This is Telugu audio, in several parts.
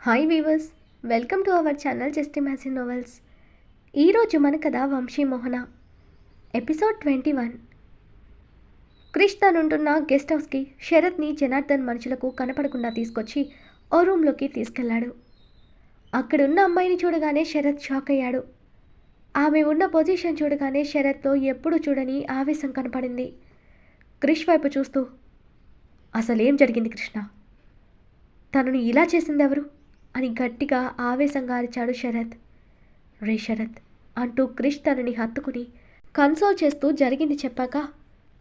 Hi weavers, welcome to our channel just imagine novels. ఈరోజు మన కథ వంశీమోహన, ఎపిసోడ్ 21. క్రిష్ తనుంటున్న గెస్ట్ హౌస్కి శరత్ని జనార్దన్ మనుషులకు కనపడకుండా తీసుకొచ్చి ఓ రూమ్లోకి తీసుకెళ్లాడు. అక్కడున్న అమ్మాయిని చూడగానే శరత్ షాక్ అయ్యాడు. ఆమె ఉన్న పొజిషన్ చూడగానే శరత్లో ఎప్పుడూ చూడని ఆవేశం కనపడింది. క్రిష్ వైపు చూస్తూ, అసలేం జరిగింది కృష్ణ? తనను ఇలా చేసిందెవరు అని గట్టిగా ఆవేశంగా అరిచాడు శరత్. రే శరత్ అంటూ క్రిష్ తనని హత్తుకుని కన్సోల్ చేస్తూ జరిగింది చెప్పాక,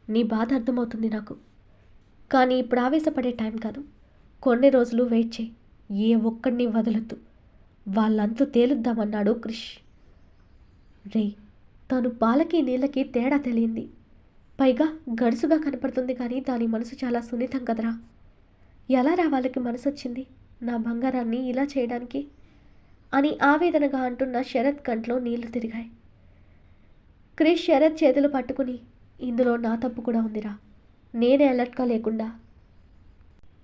నీ బాధ అర్థమవుతుంది నాకు, కానీ ఇప్పుడు ఆవేశపడే టైం కాదు. కొన్ని రోజులు వెయిట్ చేయి, ఏ ఒక్కడిని వదలొద్దు, వాళ్ళంతా తేలుద్దామన్నాడు క్రిష్. రే, తను పాలకి నీళ్ళకి తేడా తెలియంది, పైగా గడుసుగా కనపడుతుంది, కానీ దాని మనసు చాలా సున్నితం కదరా. ఎలా రా వాళ్ళకి మనసు వచ్చింది నా బంగారాన్ని ఇలా చేయడానికి అని ఆవేదనగా అంటున్న శరత్ కంట్లో నీళ్లు తిరిగాయి. క్రిష్ శరత్ చేతులు పట్టుకుని, ఇందులో నా తప్పు కూడా ఉందిరా, నేనే అలర్ట్గా లేకుండా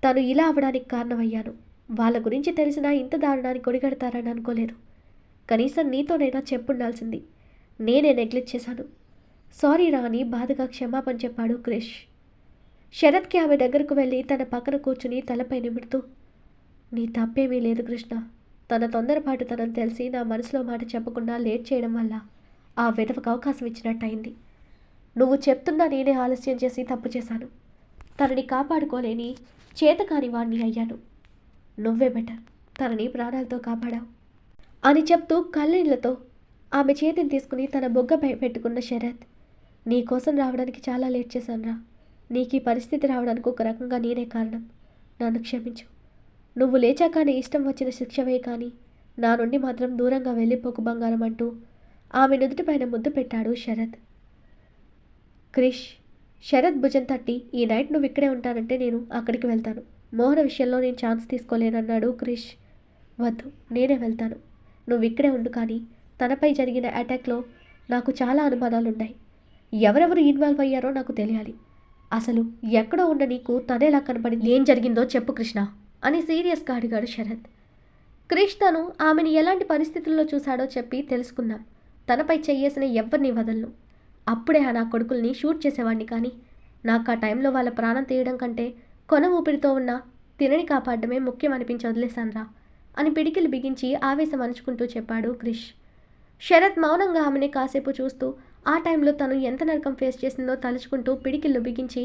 తను ఇలా అవ్వడానికి కారణమయ్యాను. వాళ్ళ గురించి తెలిసినా ఇంత దారుణానికి ఒడిగడతారని అనుకోలేదు. కనీసం నీతోనైనా చెప్పుండాల్సింది, నేనే నెగ్లెక్ట్ చేశాను, సారీ రా అని బాధగా క్షమాపణ చెప్పాడు క్రిష్. శరత్కి ఆమె దగ్గరకు వెళ్ళి తన పక్కన కూర్చుని తలపై నిమురుతూ, నీ తప్పేమీ లేదు కృష్ణ, తన తొందరపాటుతనం తెలిసి నా మనసులో మాట చెప్పకుండా లేట్ చేయడం వల్ల ఆ విధవకు అవకాశం ఇచ్చినట్టయింది. నువ్వు చెప్తున్నా నేనే ఆలస్యం చేసి తప్పు చేశాను, తనని కాపాడుకోలేని చేతకాని వాణ్ణి అయ్యాను. నువ్వే బెటర్, తనని ప్రాణాలతో కాపాడావు అని చెప్తూ కళ్ళీళ్లతో ఆమె చేతిని తీసుకుని తన బొగ్గపై పెట్టుకున్న శరత్, నీకోసం రావడానికి చాలా లేట్ చేశానురా, నీకు ఈ పరిస్థితి రావడానికి ఒక రకంగా నేనే కారణం, నన్ను క్షమించు. నువ్వు లేచాక నీ ఇష్టం వచ్చిన శిక్షవే, కానీ నా నుండి మాత్రం దూరంగా వెళ్ళిపోకు బంగారం అంటూ ఆమె నుదుటిపైన ముద్దు పెట్టాడు శరత్. క్రిష్ శరత్ భుజం తట్టి, ఈ నైట్ నువ్వు ఇక్కడే ఉంటానంటే నేను అక్కడికి వెళ్తాను, మోహన విషయంలో నేను ఛాన్స్ తీసుకోలేనన్నాడు క్రిష్. వద్దు, నేనే వెళ్తాను, నువ్వు ఇక్కడే ఉండు, కానీ తనపై జరిగిన అటాక్లో నాకు చాలా అనుమానాలున్నాయి, ఎవరెవరు ఇన్వాల్వ్ అయ్యారో నాకు తెలియాలి. అసలు ఎక్కడో ఉన్న నీకు తనేలా కనపడింది, ఏం జరిగిందో చెప్పు కృష్ణ అని సీరియస్గా అడిగాడు శరత్. క్రిష్ తను ఆమెను ఎలాంటి పరిస్థితుల్లో చూశాడో చెప్పి తెలుసుకుందాం, తనపై చెయ్యేసిన ఎవ్వరిని వదలను, అప్పుడే నా కొడుకుల్ని షూట్ చేసేవాడిని, కానీ నాకు ఆ టైంలో వాళ్ళ ప్రాణం తీయడం కంటే కొన ఊపిరితో ఉన్న తినని కాపాడమే ముఖ్యం అనిపించి వదిలేశాన్రా అని పిడికిలు బిగించి ఆవేశం అణుచుకుంటూ చెప్పాడు క్రిష్. శరత్ మౌనంగా ఆమెని కాసేపు చూస్తూ ఆ టైంలో తను ఎంత నరకం ఫేస్ చేసిందో తలుచుకుంటూ పిడికిళ్ళు బిగించి,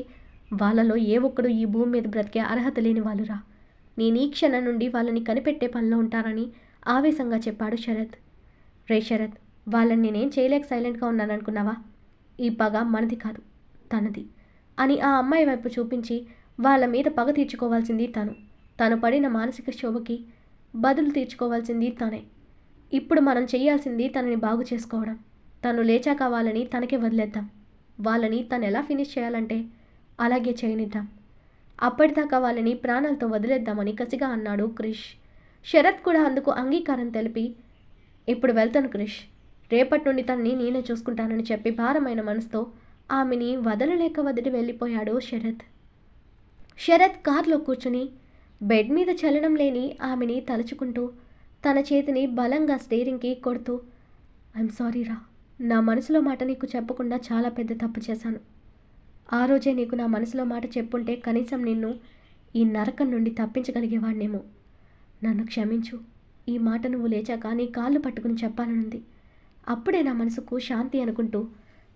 వాళ్ళలో ఏ ఒక్కడు ఈ భూమి మీద బ్రతికే అర్హత లేని వాళ్ళురా, నేను ఈ క్షణం నుండి వాళ్ళని కనిపెట్టే పనిలో ఉంటానని ఆవేశంగా చెప్పాడు శరత్. రే శరత్, వాళ్ళని నేనేం చేయలేక సైలెంట్గా ఉన్నాననుకున్నావా? ఈ పగ మనది కాదు, తనది అని ఆ అమ్మాయి వైపు చూపించి, వాళ్ళ మీద పగ తీర్చుకోవాల్సింది తను పడిన మానసిక క్షోభకి బదులు తీర్చుకోవాల్సింది తనే. ఇప్పుడు మనం చేయాల్సింది తనని బాగు చేసుకోవడం, తను లేచాక వాళ్ళని తనకే వదిలేద్దాం, వాళ్ళని తను ఎలా ఫినిష్ చేయాలంటే అలాగే చేయనిద్దాం, అప్పటిదాకా వాళ్ళని ప్రాణాలతో వదిలేద్దామని కసిగా అన్నాడు క్రిష్. శరత్ కూడా అందుకు అంగీకారం తెలిపి, ఇప్పుడు వెళ్తాను క్రిష్, రేపటి నుండి తనని నేనే చూసుకుంటానని చెప్పి భారమైన మనసుతో ఆమెని వదలలేక వదిలి వెళ్ళిపోయాడు శరత్. శరత్ కారులో కూర్చుని బెడ్ మీద చలనం లేని ఆమెని తలుచుకుంటూ తన చేతిని బలంగా స్టీరింగ్కి కొడుతూ, ఐఎమ్ సారీ రా, నా మనసులో మాట నీకు చెప్పకుండా చాలా పెద్ద తప్పు చేశాను. ఆ రోజే నీకు నా మనసులో మాట చెప్పుంటే కనీసం నిన్ను ఈ నరకం నుండి తప్పించగలిగేవాడినేమో, నన్ను క్షమించు. ఈ మాట నువ్వు లేచాక నీ కాళ్ళు పట్టుకుని చెప్పాలనుంది, అప్పుడే నా మనసుకు శాంతి అనుకుంటూ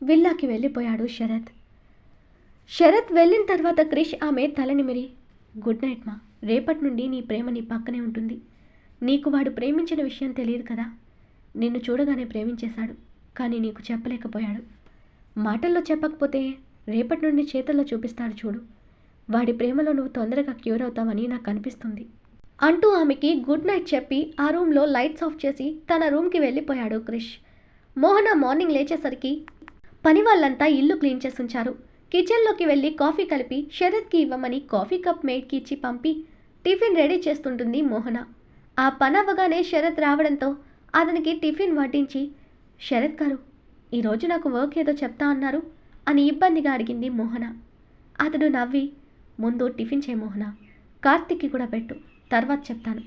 విల్లాకి వెళ్ళిపోయాడు శరత్. శరత్ వెళ్ళిన తర్వాత క్రిష్ ఆమె తలనిమిరి, గుడ్ నైట్ మా, రేపటి నుండి నీ ప్రేమ నీ పక్కనే ఉంటుంది. నీకు వాడు ప్రేమించిన విషయం తెలియదు కదా, నిన్ను చూడగానే ప్రేమించేశాడు, కానీ నీకు చెప్పలేకపోయాడు. మాటల్లో చెప్పకపోతే రేపటి నుండి చేతల్లో చూపిస్తాడు చూడు, వాడి ప్రేమలో నువ్వు తొందరగా క్యూర్ అవుతావని నాకు అనిపిస్తుంది అంటూ ఆమెకి గుడ్ నైట్ చెప్పి ఆ రూమ్లో లైట్స్ ఆఫ్ చేసి తన రూమ్కి వెళ్ళిపోయాడు క్రిష్. మోహన మార్నింగ్ లేచేసరికి పని వాళ్ళంతా ఇల్లు క్లీన్ చేసి ఉంచారు. కిచెన్లోకి వెళ్ళి కాఫీ కలిపి శరత్కి ఇవ్వమని కాఫీ కప్ మేడ్కి ఇచ్చి పంపి టిఫిన్ రెడీ చేస్తుంటుంది మోహన. ఆ పని అవ్వగానే శరత్ రావడంతో అతనికి టిఫిన్ వడ్డించి, శరత్ గారు, ఈరోజు నాకు వర్క్ ఏదో చెప్తా అన్నారు అని ఇబ్బందిగా అడిగింది మోహన. అతడు నవ్వి, ముందు టిఫిన్ చేయి మోహన, కార్తిక్కి కూడా పెట్టు, తర్వాత చెప్తాను,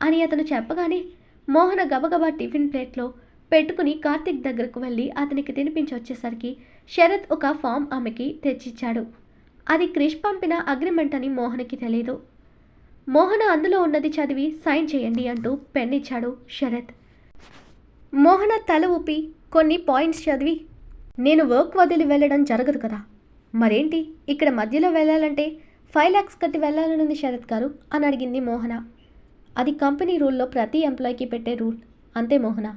అని అతను చెప్పగానే మోహన గబగబా టిఫిన్ ప్లేట్లో పెట్టుకుని కార్తీక్ దగ్గరకు వెళ్ళి అతనికి తినిపించి వచ్చేసరికి శరత్ ఒక ఫామ్ ఆమెకి తెచ్చిచ్చాడు. అది క్రిష్ పంపిన అగ్రిమెంట్ అని మోహనకి తెలీదు. మోహన అందులో ఉన్నది చదివి సైన్ చేయండి అంటూ పెన్ ఇచ్చాడు శరత్. మోహన తల ఊపి కొన్ని పాయింట్స్ చదివి, నేను వర్క్ వదిలి వెళ్ళడం జరగదు కదా, మరేంటి ఇక్కడ మధ్యలో వెళ్ళాలంటే 5 lakhs కట్టి వెళ్ళాలనుంది శరత్ గారు అని అడిగింది మోహన. అది కంపెనీ రూల్లో ప్రతి ఎంప్లాయీకి పెట్టే రూల్, అంతే మోహన.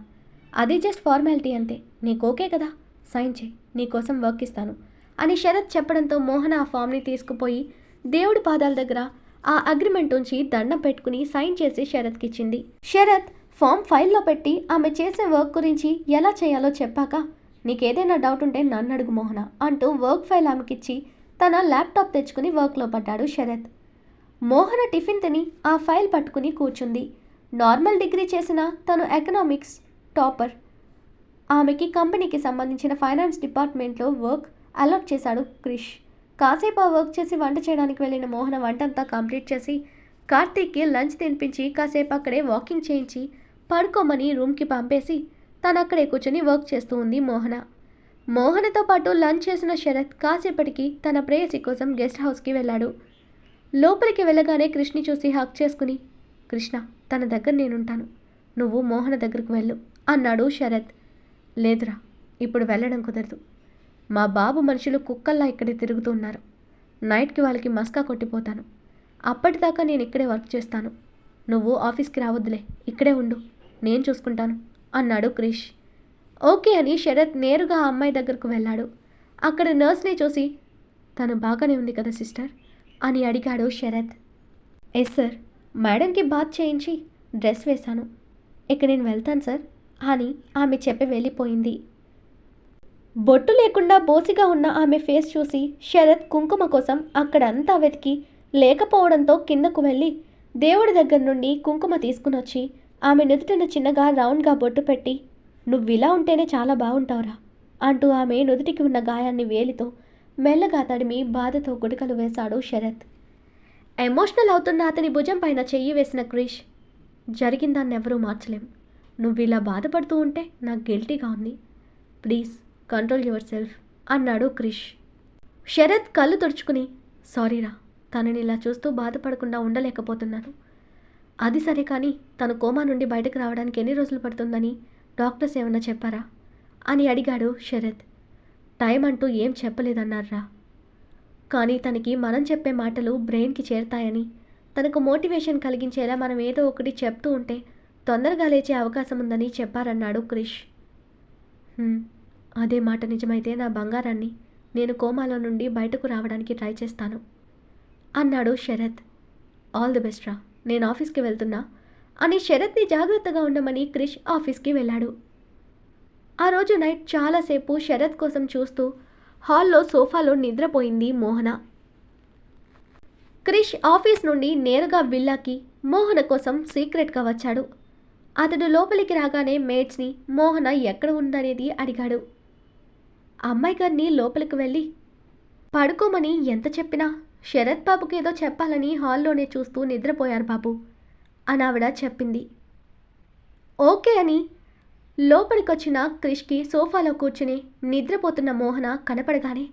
అది జస్ట్ ఫార్మాలిటీ అంతే. నీకు ఓకే కదా, సైన్ చేయి, నీకోసం వర్క్ ఇస్తాను అని శరత్ చెప్పడంతో మోహన ఆ ఫామ్ని తీసుకుపోయి దేవుడి పాదాల దగ్గర ఆ అగ్రిమెంట్ ఉంచి దండం పెట్టుకుని సైన్ చేసి శరత్కి ఇచ్చింది. శరత్ ఫామ్ ఫైల్లో పెట్టి ఆమె చేసే వర్క్ గురించి ఎలా చేయాలో చెప్పాక, నీకేదైనా డౌట్ ఉంటే నన్ను అడుగు మోహన అంటూ వర్క్ ఫైల్ ఆమెకిచ్చి తన ల్యాప్టాప్ తెచ్చుకుని వర్క్లో పడ్డాడు శరత్. మోహన టిఫిన్ తిని ఆ ఫైల్ పట్టుకుని కూర్చుంది. నార్మల్ డిగ్రీ చేసిన తను ఎకనామిక్స్ టాపర్. ఆమెకి కంపెనీకి సంబంధించిన ఫైనాన్స్ డిపార్ట్మెంట్లో వర్క్ అలాట్ చేశాడు క్రిష్. కాసేపు ఆ వర్క్ చేసి వంట చేయడానికి వెళ్ళిన మోహన వంటంతా కంప్లీట్ చేసి కార్తీక్కి లంచ్ తినిపించి కాసేపు అక్కడే వాకింగ్ చేయించి పడుకోమని రూమ్కి పంపేసి తను అక్కడే కూర్చొని వర్క్ చేస్తూ ఉంది మోహన. మోహనతో పాటు లంచ్ చేసిన శరత్ కాసేపటికి తన ప్రేయసి కోసం గెస్ట్ హౌస్కి వెళ్ళాడు. లోపలికి వెళ్ళగానే కృష్ణని చూసి హక్ చేసుకుని, కృష్ణ తన దగ్గర నేనుంటాను, నువ్వు మోహన దగ్గరకు వెళ్ళు అన్నాడు శరత్. లేదురా, ఇప్పుడు వెళ్ళడం కుదరదు. మా బాబు మనుషులు కుక్కల్లా ఇక్కడే తిరుగుతున్నారు. నైట్కి వాళ్ళకి మస్కా కొట్టిపోతాను. అప్పటిదాకా నేను ఇక్కడే వర్క్ చేస్తాను. నువ్వు ఆఫీస్కి రావద్దులే, ఇక్కడే ఉండు, నేను చూసుకుంటాను అన్నాడు క్రిష్. ఓకే అని శరత్ నేరుగా ఆ అమ్మాయి దగ్గరకు వెళ్ళాడు. అక్కడ నర్స్ని చూసి, తను బాగానే ఉంది కదా సిస్టర్ అని అడిగాడు శరత్. ఎస్ సార్, మేడంకి బాత్ చేయించి డ్రెస్ వేశాను, ఇక నేను వెళ్తాను సార్ అని ఆమె చెప్పి వెళ్ళిపోయింది. బొట్టు లేకుండా బోసిగా ఉన్న ఆమె ఫేస్ చూసి శరత్ కుంకుమ కోసం అక్కడంతా వెతికి లేకపోవడంతో కిందకు వెళ్ళి దేవుడి దగ్గర నుండి కుంకుమ తీసుకుని వచ్చి ఆమె నుదుటిన చిన్నగా రౌండ్గా బొట్టు పెట్టి, నువ్విలా ఉంటేనే చాలా బాగుంటావురా అంటూ ఆమె నుదుటికి ఉన్న గాయాన్ని వేలితో మెల్లగా తడిమి బాధతో గుడికలు వేశాడు శరత్. ఎమోషనల్ అవుతున్న అతని భుజం పైన చెయ్యి వేసిన క్రిష్, జరిగిందాన్నెవరూ మార్చలేం. నువ్విలా బాధపడుతూ ఉంటే నాకు గిల్టీగా ఉంది, ప్లీజ్ కంట్రోల్ యువర్ సెల్ఫ్ అన్నాడు క్రిష్. శరత్ కళ్ళు తుడుచుకుని, సారీరా, తనని ఇలా చూస్తూ బాధపడకుండా ఉండలేకపోతున్నాను. అది సరే కానీ తను కోమా నుండి బయటకు రావడానికి ఎన్ని రోజులు పడుతుందని డాక్టర్స్ ఏమన్నా చెప్పారా అని అడిగాడు శరత్. టైం అంటూ ఏం చెప్పలేదన్నారా, కానీ తనకి మనం చెప్పే మాటలు బ్రెయిన్కి చేరతాయని, తనకు మోటివేషన్ కలిగించేలా మనం ఏదో ఒకటి చెప్తూ ఉంటే తొందరగా లేచే అవకాశం ఉందని చెప్పారన్నాడు క్రిష్. అదే మాట నిజమైతే నా బంగారాన్ని నేను కోమాలో నుండి బయటకు రావడానికి ట్రై చేస్తాను అన్నాడు శరత్. ఆల్ ది బెస్ట్ రా, నేను ఆఫీస్కి వెళ్తున్నా అని శరత్ని జాగ్రత్తగా ఉండమని క్రిష్ ఆఫీస్కి వెళ్ళాడు. ఆ రోజు నైట్ చాలాసేపు శరత్ కోసం చూస్తూ హాల్లో సోఫాలో నిద్రపోయింది మోహన. క్రిష్ ఆఫీస్ నుండి నేరుగా విల్లాకి మోహన కోసం సీక్రెట్గా వచ్చాడు. అతడు లోపలికి రాగానే మేట్స్ని మోహన ఎక్కడ ఉందనేది అడిగాడు. అమ్మాయి గారిని లోపలికి వెళ్ళి పడుకోమని ఎంత చెప్పినా శరత్ బాబుకి ఏదో చెప్పాలని హాల్లోనే చూస్తూ నిద్రపోయారు బాబు అని ఆవిడ చెప్పింది. ఓకే అని లోపలికొచ్చిన క్రిష్కి సోఫాలో కూర్చుని నిద్రపోతున్న మోహన కనపడగానే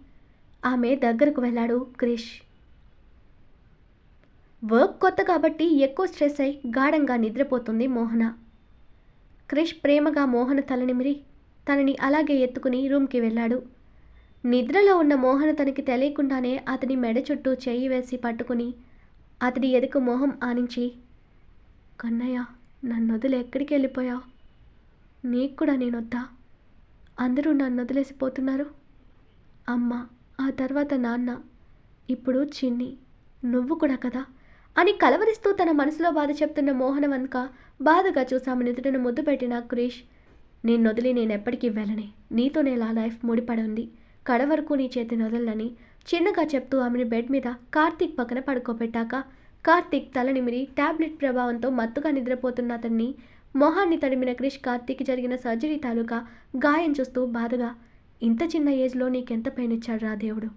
ఆమె దగ్గరకు వెళ్ళాడు క్రిష్. వర్క్ కొత్త కాబట్టి ఎక్కువ స్ట్రెస్ అయి గాఢంగా నిద్రపోతుంది మోహన. క్రిష్ ప్రేమగా మోహన తలనిమిరి తనని అలాగే ఎత్తుకుని రూమ్కి వెళ్ళాడు. నిద్రలో ఉన్న మోహన తనకి తెలియకుండానే అతని మెడ చుట్టూ చెయ్యి వేసి పట్టుకుని అతడి ఎదుకు మొహం ఆనించి, కన్నయ్య నన్ను వదిలి ఎక్కడికి వెళ్ళిపోయావు? నీకు కూడా నేనొద్దా? అందరూ నన్ను వదిలేసిపోతున్నారు. అమ్మ, ఆ తర్వాత నాన్న, ఇప్పుడు చిన్ని, నువ్వు కూడా కదా అని కలవరిస్తూ తన మనసులో బాధ చెప్తున్న మోహన వంక బాధగా చూసాము నిదుటను ముద్దు పెట్టిన క్రిష్. నిన్నొదిలి నేనెప్పటికీ వెళ్ళనే, నీతోనే నా లైఫ్ ముడిపడి ఉంది, కడ వరకు నీ చేతిని వదలని చిన్నగా చెప్తూ ఆమెను బెడ్ మీద కార్తీక్ పక్కన పడుకోబెట్టాక కార్తీక్ తల నిమిరి టాబ్లెట్ ప్రభావంతో మత్తుగా నిద్రపోతున్న అతన్ని మొహాన్ని తడిమిన క్రిష్ కార్తీక్ జరిగిన సర్జరీ తాలూకా గాయం చూస్తూ బాధగా, ఇంత చిన్న ఏజ్లో నీకెంత పెయిన్ ఇచ్చాడు రా దేవుడు.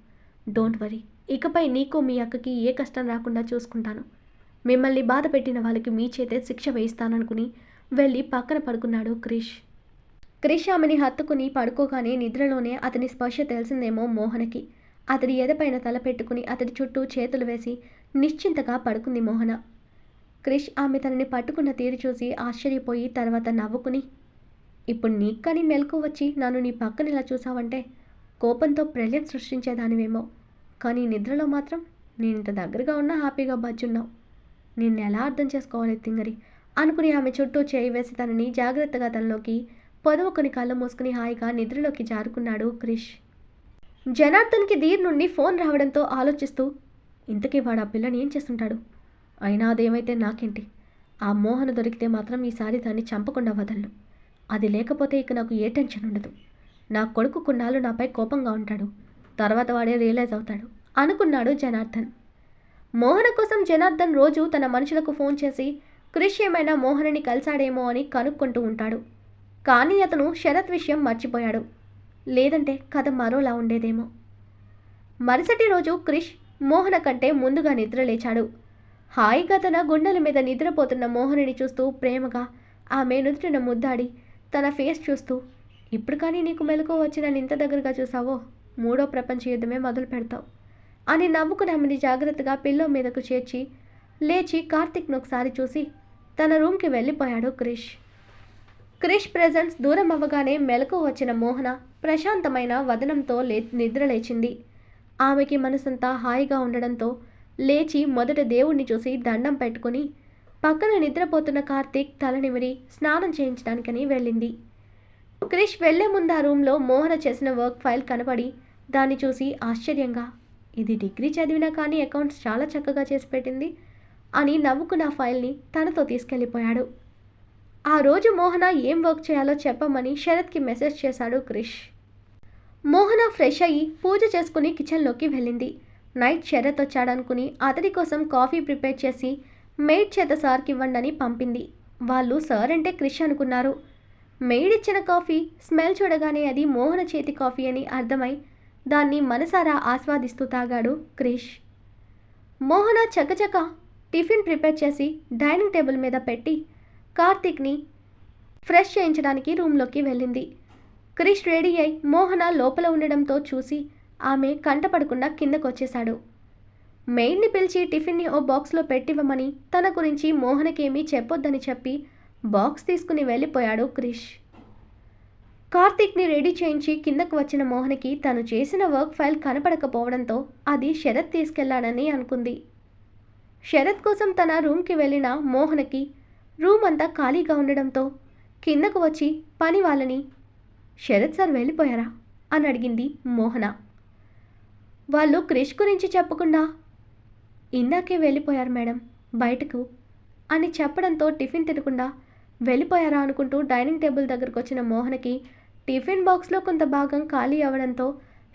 డోంట్ వరీ, ఇకపై నీకు మీ అక్కకి ఏ కష్టం రాకుండా చూసుకుంటాను. మిమ్మల్ని బాధ పెట్టిన వాళ్ళకి మీ చేతే శిక్ష వేయిస్తాననుకుని వెళ్ళి పక్కన పడుకున్నాడు క్రిష్. క్రిష్ ఆమెని హత్తుకుని పడుకోగానే నిద్రలోనే అతని స్పర్శ తెలిసిందేమో మోహనకి. అతడి ఎదపైన తల పెట్టుకుని అతడి చుట్టూ చేతులు వేసి నిశ్చింతగా పడుకుంది మోహన. క్రిష్ ఆమె తనని పట్టుకున్న తీరు చూసి ఆశ్చర్యపోయి తర్వాత నవ్వుకుని, ఇప్పుడు నీకు కానీ మెలకు వచ్చి నన్ను నీ పక్కన ఇలా చూసావంటే కోపంతో ప్రళయం సృష్టించేదానివేమో, కానీ నిద్రలో మాత్రం నేను ఇంత దగ్గరగా ఉన్నా హ్యాపీగా బజ్జున్నావు. నిన్ను ఎలా అర్థం చేసుకోవాలి తింగరి అనుకుని ఆమె చుట్టూ చేయి వేసి తనని జాగ్రత్తగా తనలోకి పొదవుకొని కళ్ళు మూసుకుని హాయిగా నిద్రలోకి జారుకున్నాడు క్రిష్. జనార్దన్కి దీర్ నుండి ఫోన్ రావడంతో ఆలోచిస్తూ, ఇంతకీ వాడు ఆ పిల్లని ఏం చేస్తుంటాడు? అయినా అదేమైతే నాకేంటి? ఆ మోహన దొరికితే మాత్రం ఈసారి దాన్ని చంపకుండా వదలను. అది లేకపోతే ఇక నాకు ఏ టెన్షన్ ఉండదు. నా కొడుకు కొన్నాళ్ళు నాపై కోపంగా ఉంటాడు, తర్వాత వాడే రియలైజ్ అవుతాడు అనుకున్నాడు జనార్దన్. మోహన కోసం జనార్దన్ రోజు తన మనుషులకు ఫోన్ చేసి క్రిష్ ఏమైనా మోహనని కలిశాడేమో అని కనుక్కుంటూ ఉంటాడు. కానీ అతను శరత్ విషయం మర్చిపోయాడు. లేదంటే కథ మరోలా ఉండేదేమో. మరుసటి రోజు క్రిష్ మోహన కంటే ముందుగా నిద్ర లేచాడు. హాయిగా తన గుండెల మీద నిద్రపోతున్న మోహనని చూస్తూ ప్రేమగా ఆమె నుదుటిన ముద్దాడి తన ఫేస్ చూస్తూ, ఇప్పుడు కానీ నీకు మెలకు వచ్చి నన్ను ఇంత దగ్గరగా చూసావో మూడో ప్రపంచ యుద్ధమే మొదలు పెడతావు అని నవ్వుకుని ఆమెని జాగ్రత్తగా పిల్లో మీదకు చేర్చి లేచి కార్తిక్ను ఒకసారి చూసి తన రూమ్కి వెళ్ళిపోయాడు క్రిష్. క్రిష్ ప్రెజెన్స్ దూరం అవ్వగానే మెలకు వచ్చిన మోహన ప్రశాంతమైన వదనంతో నిద్రలేచింది. ఆమెకి మనసంతా హాయిగా ఉండడంతో లేచి మొదట దేవుణ్ణి చూసి దండం పెట్టుకుని పక్కన నిద్రపోతున్న కార్తీక్ తల నిమిరి స్నానం చేయించడానికని వెళ్ళింది. క్రిష్ వెళ్లే ముందు ఆ రూమ్లో మోహన చేసిన వర్క్ ఫైల్ కనపడి దాన్ని చూసి ఆశ్చర్యంగా, ఇది డిగ్రీ చదివినా కానీ అకౌంట్స్ చాలా చక్కగా చేసి పెట్టింది అని నవ్వుకున్న ఫైల్ని తనతో తీసుకెళ్ళిపోయాడు. ఆ రోజు మోహన ఏం వర్క్ చేయాలో చెప్పమని శరత్కి మెసేజ్ చేశాడు క్రిష్. మోహన ఫ్రెష్ అయ్యి పూజ చేసుకుని కిచెన్లోకి వెళ్ళింది. నైట్ శరత్ వచ్చాడనుకుని అతడి కోసం కాఫీ ప్రిపేర్ చేసి మెయిడ్ చేత సార్కి ఇవ్వండి పంపింది. వాళ్ళు సార్ అంటే క్రిష్ అనుకున్నారు. మెయిడ్ ఇచ్చిన కాఫీ స్మెల్ చూడగానే అది మోహన చేతి కాఫీ అని అర్థమై దాన్ని మనసారా ఆస్వాదిస్తూ తాగాడు క్రిష్. మోహన చకచక టిఫిన్ ప్రిపేర్ చేసి డైనింగ్ టేబుల్ మీద పెట్టి కార్తీక్ని ఫ్రెష్ చేయించడానికి రూమ్లోకి వెళ్ళింది. క్రిష్ రెడీ అయి మోహన లోపల ఉండడంతో చూసి ఆమె కంటపడకుండా కిందకొచ్చేశాడు. మెయిడ్ని పిలిచి టిఫిన్ని ఓ బాక్స్లో పెట్టివ్వమని తన గురించి మోహనకేమీ చెప్పొద్దని చెప్పి బాక్స్ తీసుకుని వెళ్ళిపోయాడు క్రిష్. కార్తీక్ని రెడీ చేయించి కిందకు వచ్చిన మోహనకి తను చేసిన వర్క్ ఫైల్ కనపడకపోవడంతో అది శరత్ తీసుకెళ్లాడని అనుకుంది. శరత్ కోసం తన రూమ్కి వెళ్ళిన మోహనకి రూమ్ అంతా ఖాళీగా ఉండడంతో కిందకు వచ్చి పని వాళ్ళని, శరత్ సార్ వెళ్ళిపోయారా అని అడిగింది మోహన. వాళ్ళు క్రిష్ గురించి చెప్పకుండా, ఇందాకే వెళ్ళిపోయారు మేడం బయటకు అని చెప్పడంతో టిఫిన్ తినకుండా వెళ్ళిపోయారా అనుకుంటూ డైనింగ్ టేబుల్ దగ్గరకు వచ్చిన మోహనకి టిఫిన్ బాక్స్లో కొంత భాగం ఖాళీ అవ్వడంతో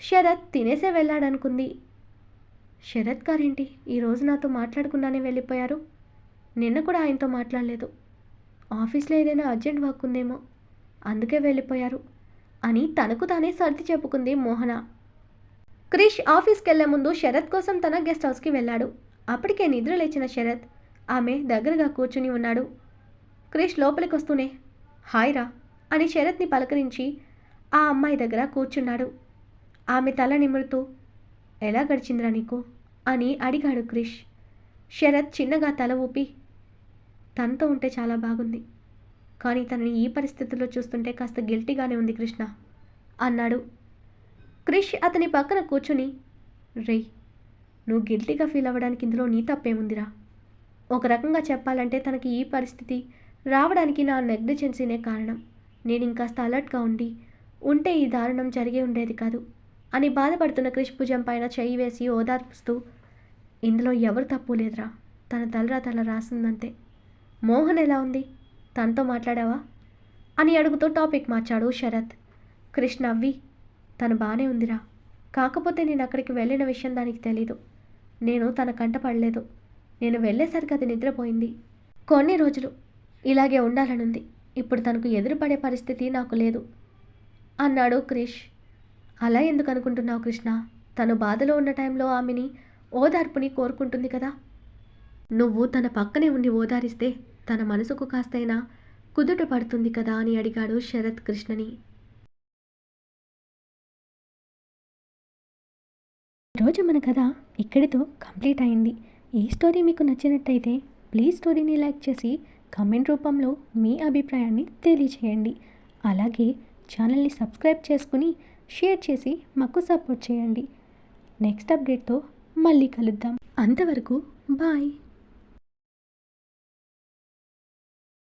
శరత్ తినేసే వెళ్ళాడనుకుంది. శరత్ గారేంటి ఈరోజు నాతో మాట్లాడకుండానే వెళ్ళిపోయారు? నిన్న కూడా ఆయనతో మాట్లాడలేదు. ఆఫీస్లో ఏదైనా అర్జెంట్ వర్క్ ఉందేమో అందుకే వెళ్ళిపోయారు అని తనకు తానే సర్ది చెప్పుకుంది మోహన. క్రిష్ ఆఫీస్కి వెళ్లే ముందు శరత్ కోసం తన గెస్ట్ హౌస్కి వెళ్ళాడు. అప్పటికే నిద్ర లేచిన శరత్ ఆమె దగ్గరగా కూర్చుని ఉన్నాడు. క్రిష్ లోపలికి వస్తూనే హాయ్ రా అని శరత్ని పలకరించి ఆ అమ్మాయి దగ్గర కూర్చున్నాడు. ఆమె తల నిమురుతూ ఎలా గడిచిందిరా నీకు అని అడిగాడు క్రిష్. శరత్ చిన్నగా తల ఊపి తనతో ఉంటే చాలా బాగుంది, కానీ తనని ఈ పరిస్థితుల్లో చూస్తుంటే కాస్త గిల్టీగానే ఉంది కృష్ణ అన్నాడు. క్రిష్ అతని పక్కన కూర్చుని రే, నువ్వు గిల్టీగా ఫీల్ అవ్వడానికి ఇందులో నీ తప్పేముందిరా? ఒక రకంగా చెప్పాలంటే తనకి ఈ పరిస్థితి రావడానికి నా నెగ్లిజెన్సీనే కారణం. నేను ఇంకాస్త అలర్ట్గా ఉంటే ఈ దారుణం జరిగే ఉండేది కాదు అని బాధపడుతున్న క్రిష్ భుజం పైన చెయ్యి వేసి ఓదార్పుస్తూ, ఇందులో ఎవరు తప్పు లేదురా, తన తల రాసిందంతే. మోహన్ ఎలా ఉంది, తనతో మాట్లాడావా అని అడుగుతూ టాపిక్ మార్చాడు శరత్. క్రిష్ నవ్వి తను బాగానే ఉందిరా, కాకపోతే నేను అక్కడికి వెళ్ళిన విషయం దానికి తెలీదు. నేను తన కంట పడలేదు. నేను వెళ్ళేసరికి అది నిద్రపోయింది. కొన్ని రోజులు ఇలాగే ఉండాలనుంది. ఇప్పుడు తనకు ఎదురుపడే పరిస్థితి నాకు లేదు అన్నాడు క్రిష్. అలా ఎందుకు అనుకుంటున్నావు కృష్ణ? తను బాధలో ఉన్న టైంలో ఆమెని ఓదార్పుని కోరుకుంటుంది కదా. నువ్వు తన పక్కనే ఉండి ఓదారిస్తే తన మనసుకు కాస్తైనా కుదుట పడుతుంది కదా అని అడిగాడు శరత్ కృష్ణని. ఈరోజు మన కథ ఇక్కడితో కంప్లీట్ అయింది. ఈ స్టోరీ మీకు నచ్చినట్టయితే ప్లీజ్ స్టోరీని లైక్ చేసి కామెంట్ రూపంలో మీ అభిప్రాయాన్ని తెలియచేయండి. అలాగే ఛానల్ని సబ్స్క్రైబ్ చేసుకుని షేర్ చేసి మాకు సపోర్ట్ చేయండి. నెక్స్ట్ అప్డేట్తో మళ్ళీ కలుద్దాం. అంతవరకు బాయ్.